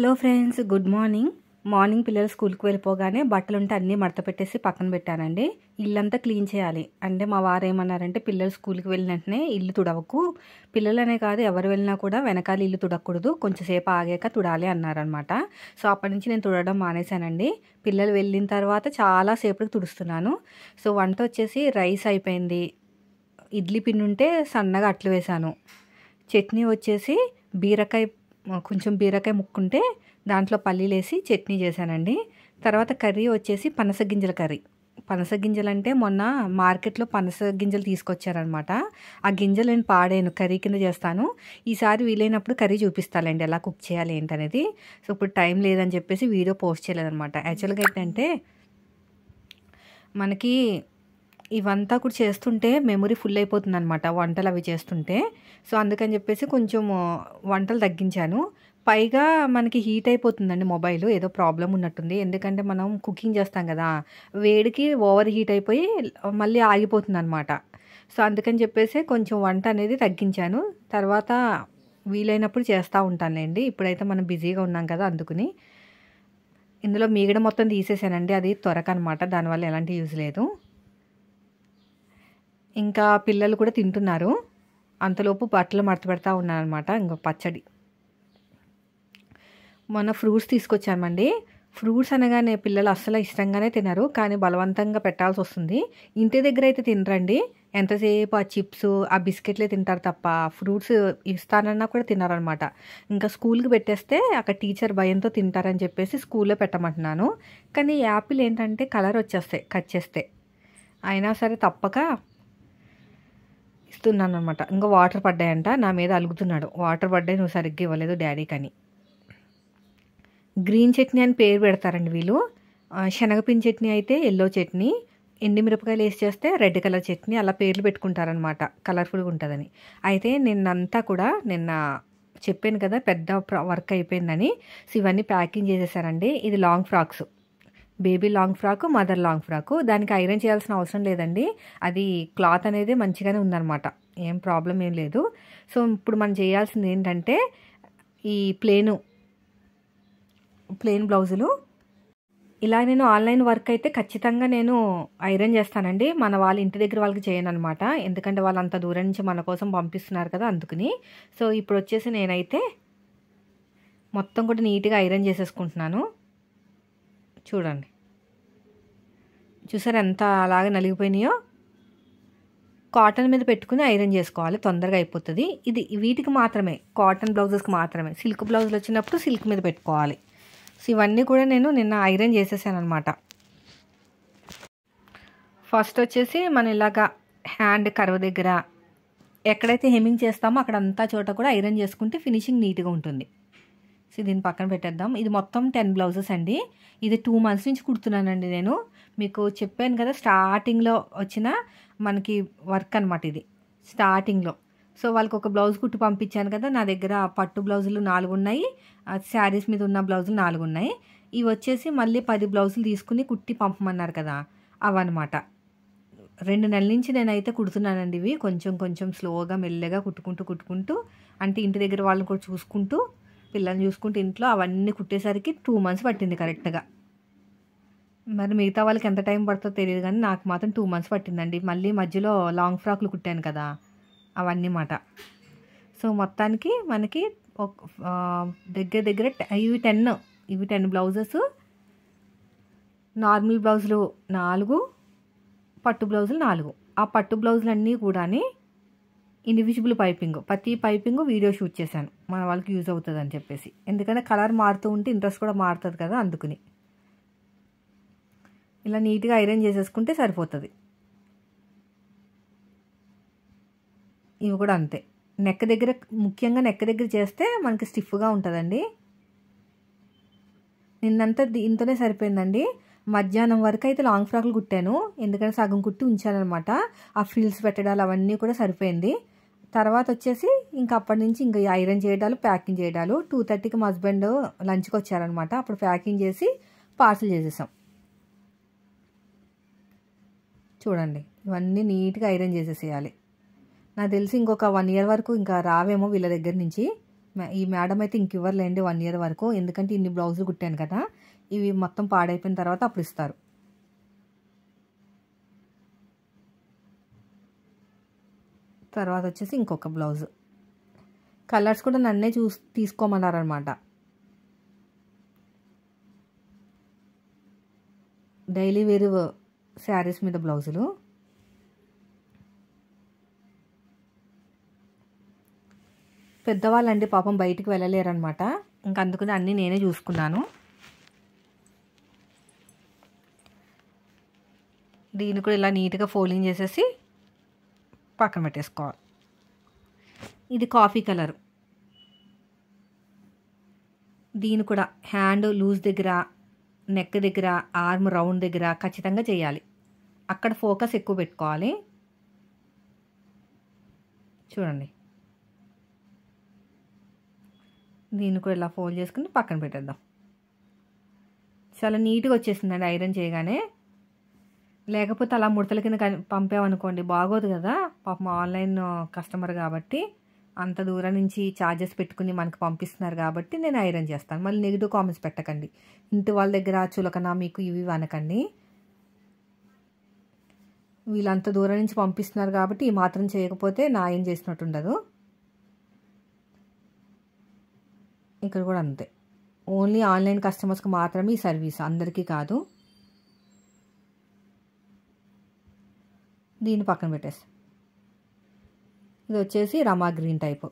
Hello friends, good morning. Morning పిల్లలు స్కూల్కి వెళ్ళిపోగానే బట్టలు ఉంటే అన్నీ మడత పెట్టేసి పక్కన పెట్టానండి. ఇల్లంతా క్లీన్ చేయాలి అంటే మా వారు ఏమన్నారంటే, పిల్లలు స్కూల్కి వెళ్ళిన వెంటనే ఇల్లు తుడవకు, పిల్లలనే కాదు ఎవరు వెళ్ళినా కూడా వెనకాల ఇల్లు తుడకూడదు, కొంచెంసేపు ఆగాక తుడాలి అన్నారనమాట. సో అప్పటి నుంచి నేను తుడవడం మానేశానండి. పిల్లలు వెళ్ళిన తర్వాత చాలా సేపటికి తుడుస్తున్నాను. సో వంట వచ్చేసి రైస్ అయిపోయింది, ఇడ్లీ పిండి ఉంటే సన్నగా అట్లు వేశాను, చట్నీ వచ్చేసి కొంచెం బీరకాయ ముక్కుంటే దాంట్లో పల్లీలు వేసి చట్నీ చేశానండి. తర్వాత కర్రీ వచ్చేసి పనస గింజల కర్రీ. పనస గింజలు అంటే మొన్న మార్కెట్లో పనస గింజలు తీసుకొచ్చారనమాట. ఆ గింజలు నేను పాడాను, కర్రీ కింద చేస్తాను. ఈసారి వీలైనప్పుడు కర్రీ చూపిస్తానండి ఎలా కుక్ చేయాలి ఏంటనేది. సో ఇప్పుడు టైం లేదని చెప్పేసి వీడియో పోస్ట్ చేయలేదనమాట. యాక్చువల్గా ఏంటంటే మనకి ఇవంతా కూడా చేస్తుంటే మెమొరీ ఫుల్ అయిపోతుంది అనమాట, వంటలు అవి చేస్తుంటే. సో అందుకని చెప్పేసి కొంచెం వంటలు తగ్గించాను. పైగా మనకి హీట్ అయిపోతుందండి మొబైల్, ఏదో ప్రాబ్లం ఉన్నట్టుంది. ఎందుకంటే మనం కుకింగ్ చేస్తాం కదా, వేడికి ఓవర్ హీట్ అయిపోయి మళ్ళీ ఆగిపోతుంది అనమాట. సో అందుకని చెప్పేసి కొంచెం వంట అనేది తగ్గించాను. తర్వాత వీలైనప్పుడు చేస్తూ ఉంటానులేండి. ఇప్పుడైతే మనం బిజీగా ఉన్నాం కదా, అందుకుని ఇందులో మీగడ మొత్తం తీసేసానండి. అది త్వరకనమాట, దానివల్ల ఎలాంటి యూజ్ లేదు. ఇంకా పిల్లలు కూడా తింటున్నారు. అంతలోపు బట్టలు మడత పెడతా ఉన్నాను అనమాట. ఇంకా పచ్చడి మొన్న ఫ్రూట్స్ తీసుకొచ్చామండి. ఫ్రూట్స్ అనగానే పిల్లలు అస్సలు ఇష్టంగానే తినరు, కానీ బలవంతంగా పెట్టాల్సి వస్తుంది. ఇంటి దగ్గర అయితే తినరండి, ఎంతసేపు ఆ చిప్స్ ఆ బిస్కెట్లే తింటారు తప్ప ఫ్రూట్స్ ఇస్తానన్నా కూడా తినారనమాట. ఇంకా స్కూల్కి పెట్టేస్తే అక్కడ టీచర్ భయంతో తింటారని చెప్పేసి స్కూల్లో పెట్టమంటున్నాను. కానీ యాపిల్ ఏంటంటే కలర్ వచ్చేస్తాయి కట్ చేస్తే, అయినా సరే తప్పక ఇస్తున్నాను అనమాట. ఇంకా వాటర్ పడ్డాయంట, నా మీద అలుగుతున్నాడు, వాటర్ పడ్డాయి నువ్వు సరిగ్గా ఇవ్వలేదు డాడీకి అని. గ్రీన్ చట్నీ అని పేరు పెడతారండి వీళ్ళు. శనగపిండి చట్నీ అయితే ఎల్లో చట్నీ, ఎండిమిరపకాయలు వేసి చేస్తే రెడ్ కలర్ చట్నీ, అలా పేర్లు పెట్టుకుంటారనమాట, కలర్ఫుల్గా ఉంటుందని. అయితే నిన్నంతా కూడా నిన్న చెప్పాను కదా పెద్ద వర్క్ అయిపోయిందని. సో ఇవన్నీ ప్యాకింగ్ చేసేసారండి. ఇది long frocks, baby long frock, mother long frock. దానికి ఐరన్ చేయాల్సిన అవసరం లేదండి, అది క్లాత్ అనేది మంచిగానే ఉందన్నమాట, ఏం ప్రాబ్లం ఏం లేదు. సో ఇప్పుడు మనం చేయాల్సింది ఏంటంటే ఈ ప్లెయిన్ బ్లౌజులు. ఇలా నేను ఆన్లైన్ వర్క్ అయితే ఖచ్చితంగా నేను ఐరన్ చేస్తానండి. మన వాళ్ళ ఇంటి దగ్గర వాళ్ళకి చేయను అనమాట, ఎందుకంటే వాళ్ళు అంత దూరం నుంచి మన కోసం పంపిస్తున్నారు కదా, అందుకుని. సో ఇప్పుడు వచ్చేసి నేనైతే మొత్తం కూడా నీట్గా ఐరన్ చేసేసుకుంటున్నాను. చూడండి, చూసారు ఎంత అలాగే నలిగిపోయినాయో. కాటన్ మీద పెట్టుకుని ఐరన్ చేసుకోవాలి, తొందరగా అయిపోతుంది. ఇది వీటికి మాత్రమే, కాటన్ బ్లౌజెస్కి మాత్రమే. సిల్క్ బ్లౌజులు వచ్చినప్పుడు సిల్క్ మీద పెట్టుకోవాలి. సో ఇవన్నీ కూడా నేను నిన్న ఐరన్ చేసేసాను అనమాట. ఫస్ట్ వచ్చేసి మనం ఇలాగా హ్యాండ్ కర్వ్ దగ్గర ఎక్కడైతే హెమ్మింగ్ చేస్తామో అక్కడ అంతా చోట కూడా ఐరన్ చేసుకుంటే ఫినిషింగ్ నీట్గా ఉంటుంది. సో దీన్ని పక్కన పెట్టేద్దాం. ఇది మొత్తం 10 బ్లౌజెస్ అండి. ఇది 2 months నుంచి కుడుతున్నానండి నేను. మీకు చెప్పాను కదా స్టార్టింగ్లో వచ్చిన మనకి వర్క్ అనమాట ఇది, స్టార్టింగ్లో. సో వాళ్ళకి ఒక బ్లౌజ్ కుట్టి పంపించాను కదా, నా దగ్గర పట్టు బ్లౌజులు 4 ఉన్నాయి, శారీస్ మీద ఉన్న బ్లౌజులు 4 ఉన్నాయి. ఇవి వచ్చేసి మళ్ళీ 10 బ్లౌజులు తీసుకుని కుట్టి పంపమన్నారు కదా, అవన్నమాట. 2 నెలల నుంచి నేనైతే కుడుతున్నానండి ఇవి, కొంచెం కొంచెం స్లోగా మెల్లగా కుట్టుకుంటూ అంటే ఇంటి దగ్గర వాళ్ళని కూడా చూసుకుంటూ, పిల్లల్ని చూసుకుంటూ ఇంట్లో అవన్నీ కుట్టేసరికి 2 months పట్టింది కరెక్ట్గా. మరి మిగతా వాళ్ళకి ఎంత టైం పడుతుందో తెలియదు, కానీ నాకు మాత్రం 2 months పట్టిందండి. మళ్ళీ మధ్యలో లాంగ్ ఫ్రాక్లు కుట్టాను కదా, అవన్నీ మాట. సో మొత్తానికి మనకి దగ్గర ఇవి 10 బ్లౌజెస్, నార్మల్ బ్లౌజులు 4, పట్టు బ్లౌజులు 4. ఆ పట్టు బ్లౌజులు అన్నీ కూడా ఇన్విజిబుల్ పైపింగ్, ప్రతి పైపింగ్ వీడియో షూట్ చేశాను, మన వాళ్ళకి యూజ్ అవుతుంది అని చెప్పేసి. ఎందుకంటే కలర్ మారుతూ ఉంటే ఇంట్రెస్ట్ కూడా మారుతుంది కదా, అందుకుని. ఇలా నీట్గా ఐరన్ చేసేసుకుంటే సరిపోతుంది. ఇవి కూడా అంతే, నెక్ దగ్గర, ముఖ్యంగా నెక్ దగ్గర చేస్తే మనకి స్టిఫ్గా ఉంటుందండి. నిన్నంతా ఇంతనే సరిపోయిందండి. మధ్యాహ్నం వరకు అయితే లాంగ్ ఫ్రాక్లు కుట్టాను, ఎందుకంటే సగం కుట్టి ఉంచానమాట. ఆ ఫ్రిల్స్ పెట్టడాలు అవన్నీ కూడా సరిపోయింది. తర్వాత వచ్చేసి ఇంకా అప్పటి నుంచి ఇంకా ఐరన్ చేయడాలు, ప్యాకింగ్ చేయడాలు. 2:30కి మా హస్బెండ్ లంచ్కి వచ్చారనమాట, అప్పుడు ప్యాకింగ్ చేసి పార్సల్ చేసేసాం. చూడండి, ఇవన్నీ నీట్గా ఐరన్ చేసేసేయాలి. నాకు తెలిసి ఇంకొక 1 year వరకు ఇంకా రావేమో వీళ్ళ దగ్గర నుంచి. ఈ మేడం అయితే ఇంక ఇవ్వరులేండి 1 ఇయర్ వరకు, ఎందుకంటే ఇన్ని బ్లౌజులు కుట్టాను కదా, ఇవి మొత్తం పాడైపోయిన తర్వాత అప్పుడు ఇస్తారు. తర్వాత వచ్చేసి ఇంకొక బ్లౌజు. కలర్స్ కూడా నన్నే తీసుకోమన్నారనమాట. డైలీ వేర్ శారీస్ మీద బ్లౌజులు. పెద్దవాళ్ళండి పాపం బయటికి వెళ్ళలేరనమాట, ఇంక అందుకని అన్నీ నేనే చూసుకున్నాను. దీన్ని కూడా ఇలా నీట్గా ఫోల్డింగ్ చేసేసి పక్కన పెట్టేసుకోవాలి. ఇది కాఫీ కలరు. దీన్ని కూడా హ్యాండ్ లూజ్ దగ్గర, నెక్ దగ్గర, ఆర్మ్ రౌండ్ దగ్గర ఖచ్చితంగా చేయాలి. అక్కడ ఫోకస్ ఎక్కువ పెట్టుకోవాలి. చూడండి, దీన్ని కూడా ఇలా ఫోల్డ్ చేసుకుని పక్కన పెట్టేద్దాం. చాలా నీట్గా వచ్చేసిందండి ఐరన్ చేయగానే. లేకపోతే అలా ముడతల కింద పంపామనుకోండి బాగోదు కదా, పాపం ఆన్లైన్ కస్టమర్ కాబట్టి అంత దూరం నుంచి ఛార్జెస్ పెట్టుకుని మనకు పంపిస్తున్నారు కాబట్టి నేను ఐరన్ చేస్తాను. మళ్ళీ నెగిటివ్ కామెంట్స్ పెట్టకండి, ఇంటి వాళ్ళ దగ్గర చులకన మీకు ఇవి అనకండి. వీళ్ళంత దూరం నుంచి పంపిస్తున్నారు కాబట్టి ఈ మాత్రం చేయకపోతే నా ఏం చేసినట్టు ఉండదు. ఇక్కడ కూడా అంతే, ఓన్లీ ఆన్లైన్ కస్టమర్స్కి మాత్రమే ఈ సర్వీస్, అందరికీ కాదు. దీన్ని పక్కన పెట్టేసి ఇది వచ్చేసి రమా గ్రీన్ టైపు.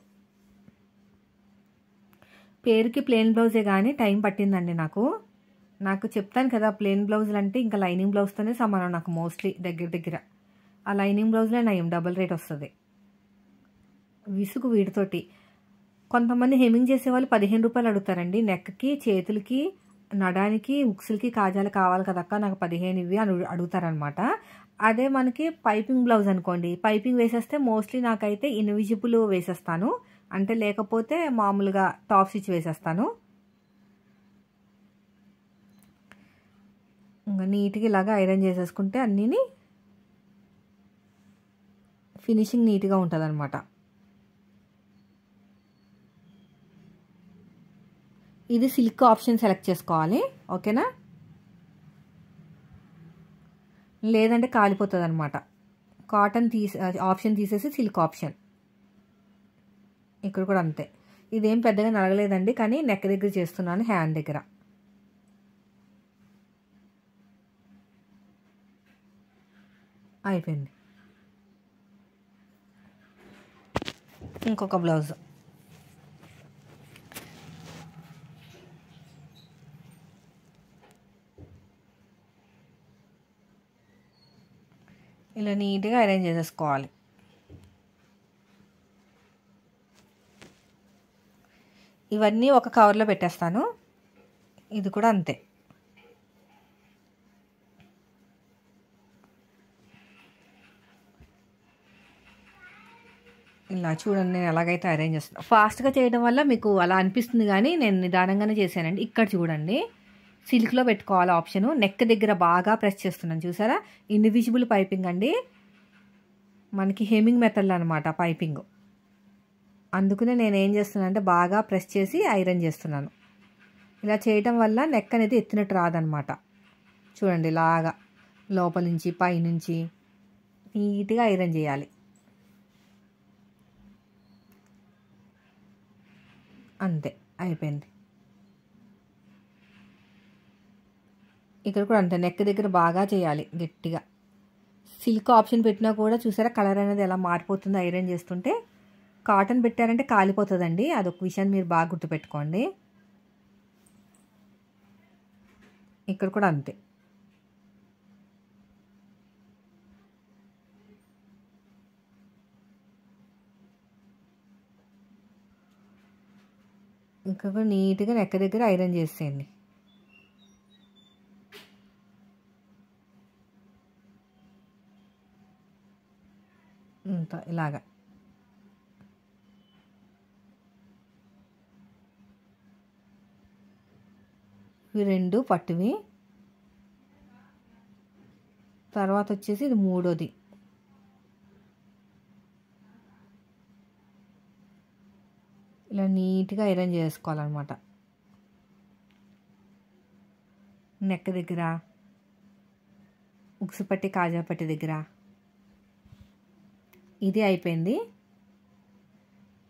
పేరుకి ప్లెయిన్ బ్లౌజే కానీ టైం పట్టిందండి నాకు చెప్తాను కదా, ప్లెయిన్ బ్లౌజులు అంటే ఇంకా లైనింగ్ బ్లౌజ్తోనే సమానం నాకు మోస్ట్లీ దగ్గర. ఆ లైనింగ్ బ్లౌజ్లే నయం, డబుల్ రేట్ వస్తుంది. విసుగు వీటితోటి. కొంతమంది హెమ్మింగ్ చేసేవాళ్ళు 15 రూపాయలు అడుగుతారండి, నెక్కి, చేతులకి, నడానికి, ఉక్సులకి కాజాలు కావాలి కదక్క నాకు 15 ఇవి అని అడుగుతారనమాట. అదే మనకి పైపింగ్ బ్లౌజ్ అనుకోండి, పైపింగ్ వేసేస్తే మోస్ట్లీ నాకైతే ఇన్విజిబుల్ వేసేస్తాను, అంటే లేకపోతే మామూలుగా టాప్ స్టిచ్ వేసేస్తాను. ఇంకా నీట్గా ఇలాగా ఐరన్ చేసేసుకుంటే అన్నీని ఫినిషింగ్ నీట్గా ఉంటుంది అనమాట. ఇది సిల్క్ ఆప్షన్ సెలెక్ట్ చేసుకోవాలి, ఓకేనా, లేదంటే కాలిపోతుంది అనమాట. కాటన్ ఆప్షన్ తీసేసి సిల్క్ ఆప్షన్. ఇక్కడ కూడా అంతే, ఇదేం పెద్దగా నలగలేదండి, కానీ నెక్ దగ్గర చేస్తున్నాను, హ్యాండ్ దగ్గర. అయిపోయింది. ఇంకొక బ్లౌజ్. ఇలా నీట్గా అరేంజ్ చేసేసుకోవాలి. ఇవన్నీ ఒక కవర్లో పెట్టేస్తాను. ఇది కూడా అంతే. ఇలా చూడండి నేను ఎలాగైతే అరేంజ్ చేస్తాను. ఫాస్ట్గా చేయడం వల్ల మీకు అలా అనిపిస్తుంది, కానీ నేను నిదానంగానే చేశానండి. ఇక్కడ చూడండి, సిల్క్లో పెట్టుకోవాలి ఆప్షను. నెక్ దగ్గర బాగా ప్రెస్ చేస్తున్నాను, చూసారా, ఇన్విజిబుల్ పైపింగ్ అండి, మనకి హెమ్మింగ్ మెథడ్లో అనమాట పైపింగ్. అందుకనే నేను ఏం చేస్తున్నాను అంటే బాగా ప్రెస్ చేసి ఐరన్ చేస్తున్నాను. ఇలా చేయటం వల్ల నెక్ అనేది ఎత్తినట్టు రాదనమాట. చూడండి, ఇలాగా లోపల నుంచి పైనుంచి నీట్గా ఐరన్ చేయాలి. అంతే, అయిపోయింది. ఇక్కడ కూడా అంతే, నెక్ దగ్గర బాగా చేయాలి గట్టిగా. సిల్క్ ఆప్షన్ పెట్టినా కూడా చూసారా కలర్ అనేది ఎలా మారిపోతుందో ఐరన్ చేస్తుంటే. కాటన్ పెట్టారంటే కాలిపోతుందండి, అదొక విషయాన్ని మీరు బాగా గుర్తుపెట్టుకోండి. ఇక్కడ కూడా అంతే. ఇంకా కూడా నీట్గా నెక్ దగ్గర ఐరన్ చేసేయండి. ఇంత ఇలాగా. ఇవి 2 పట్టువి. తర్వాత వచ్చేసి ఇది 3వది. ఇలా నీట్గా ఐరన్ చేసుకోవాలన్నమాట. నెక్ దగ్గర, ఉక్సు పట్టి కాజా పట్టి దగ్గర. ఇది అయిపోయింది.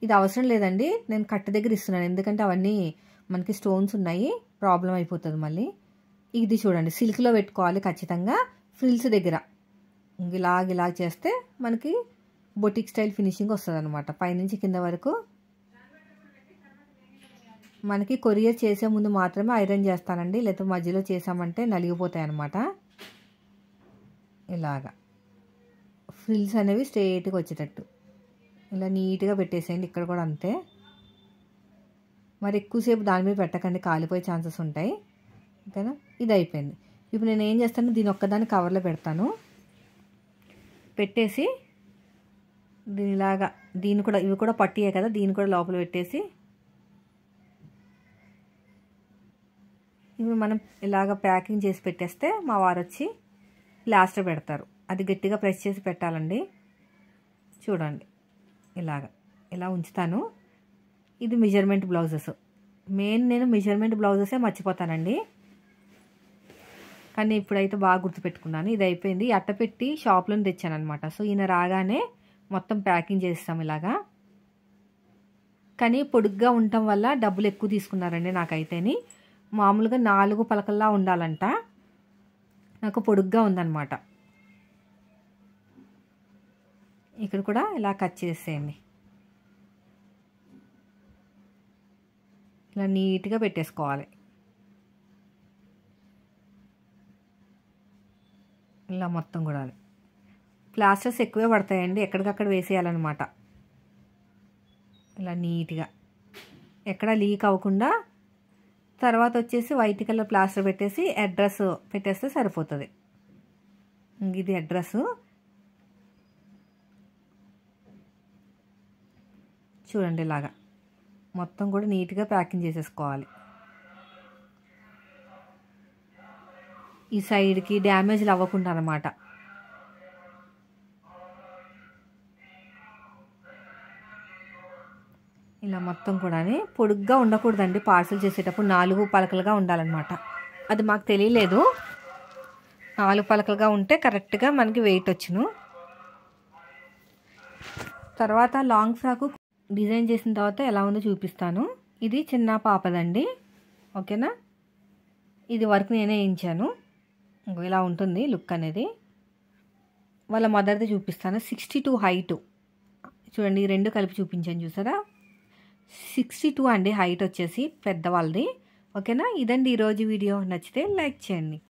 ఇది అవసరం లేదండి, నేను కట్ట దగ్గర ఇస్తున్నాను, ఎందుకంటే అవన్నీ మనకి స్టోన్స్ ఉన్నాయి, ప్రాబ్లం అయిపోతుంది మళ్ళీ. ఇది చూడండి, సిల్క్లో పెట్టుకోవాలి ఖచ్చితంగా. ఫ్రిల్స్ దగ్గర ఇలాగ చేస్తే మనకి బొటిక్ స్టైల్ ఫినిషింగ్ వస్తుంది అనమాట. పైనుంచి కింద వరకు. మనకి కొరియర్ చేసే ముందు మాత్రమే ఐరన్ చేస్తానండి, లేకపోతే మధ్యలో చేసామంటే నలిగిపోతాయి అన్నమాట. ఇలాగా ఫ్రిల్స్ అనేవి స్ట్రైట్గా వచ్చేటట్టు ఇలా నీట్గా పెట్టేసేయండి. ఇక్కడ కూడా అంతే. మరి ఎక్కువసేపు దాని మీద పెట్టకండి, కాలిపోయే ఛాన్సెస్ ఉంటాయి. ఓకేనా? ఇది అయిపోయింది. ఇప్పుడు నేను ఏం చేస్తాను, దీని ఒక్కదాన్ని కవర్లో పెడతాను. పెట్టేసి దీనిలాగా, దీన్ని కూడా, ఇవి కూడా పట్టియే కదా, దీన్ని కూడా లోపల పెట్టేసి ఇవి మనం ఇలాగ ప్యాకింగ్ చేసి పెట్టేస్తే మా వారు వచ్చి ప్లాస్టర్ పెడతారు. అది గట్టిగా ప్రెస్ చేసి పెట్టాలండి. చూడండి, ఇలా ఉంచుతాను. ఇది మెజర్మెంట్ బ్లౌజెస్. నేను మెజర్మెంట్ బ్లౌజెసే మర్చిపోతానండి, కానీ ఇప్పుడైతే బాగా గుర్తుపెట్టుకున్నాను. ఇది అయిపోయింది. అట్టపెట్టి షాప్లో తెచ్చాను అనమాట. సో ఈయన రాగానే మొత్తం ప్యాకింగ్ చేస్తాం ఇలాగా. కానీ పొడుగ్గా ఉండటం వల్ల డబ్బులు ఎక్కువ తీసుకున్నారండి నాకైతేని. మామూలుగా 4 పలకల్లా ఉండాలంట, నాకు పొడుగ్గా ఉందన్నమాట. ఇక్కడ కూడా ఇలా కట్ చేసేయండి. ఇలా నీట్గా పెట్టేసుకోవాలి. ఇలా మొత్తం కూడా ప్లాస్టర్స్ ఎక్కువే పడతాయండి, ఎక్కడికక్కడ వేసేయాలన్నమాట. ఇలా నీట్గా ఎక్కడ లీక్ అవ్వకుండా. తర్వాత వచ్చేసి వైట్ కలర్ ప్లాస్టర్ పెట్టేసి అడ్రస్ పెట్టేస్తే సరిపోతుంది. ఇది అడ్రస్. చూడండి, ఇలాగా మొత్తం కూడా నీట్గా ప్యాకింగ్ చేసేసుకోవాలి. ఈ సైడ్కి డ్యామేజ్లు అవ్వకుండా అన్నమాట. ఇలా మొత్తం కూడా పొడుగ్గా ఉండకూడదండి, పార్సల్ చేసేటప్పుడు 4 పలకలుగా ఉండాలన్నమాట. అది మాకు తెలియలేదు. 4 పలకలుగా ఉంటే కరెక్ట్గా మనకి వెయిట్ వచ్చును. తర్వాత లాంగ్ ఫ్రాకు డిజైన్ చేసిన తర్వాత ఎలా ఉందో చూపిస్తాను. ఇది చిన్న పాపదండి, ఓకేనా? ఇది వర్క్ నేనే వేయించాను. ఇలా ఉంటుంది లుక్ అనేది. వాళ్ళ మదర్ది చూపిస్తాను. 62 హైటు. చూడండి, ఈ 2 కలిపి చూపించాను, చూసారా? 62 అండి హైట్ వచ్చేసి పెద్దవాళ్ళది. ఓకేనా? ఇదండి ఈరోజు వీడియో. నచ్చితే లైక్ చేయండి.